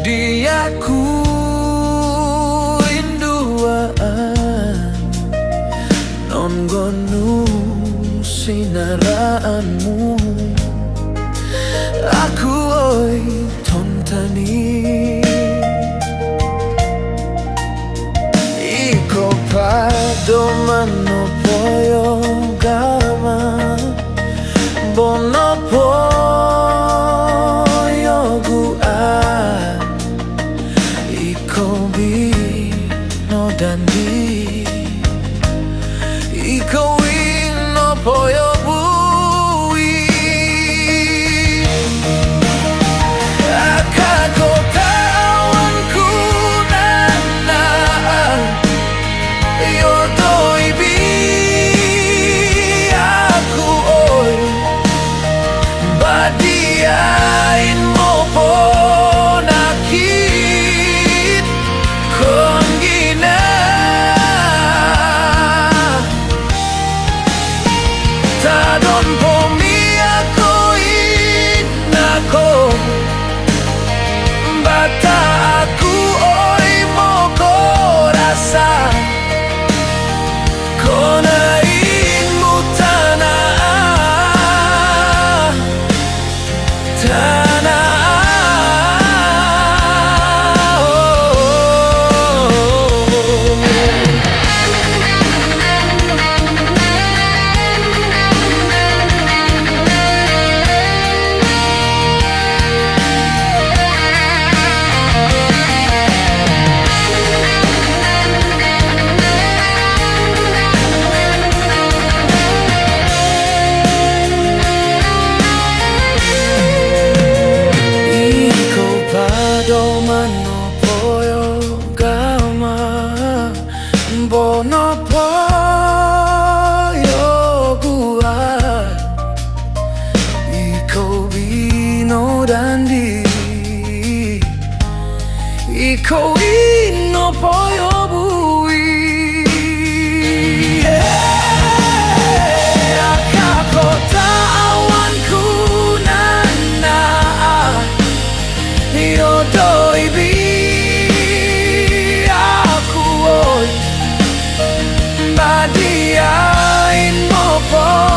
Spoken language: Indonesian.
Dia ku induaan non gonu sinaraanmu. Aku oi tontani iko pado manopoyo gama bonopoyo gua iko bino dandi iko wino poyo bui akakotawanku nana yodoi bi aku oi badiain mopo nakit kongina tadon pomi ako inako bata aku oi moko rasa kona inmu tanah bonopoyo gua iko bino dandi iko ino poyo bui akakotawanku nana yodoi bi badiain mopo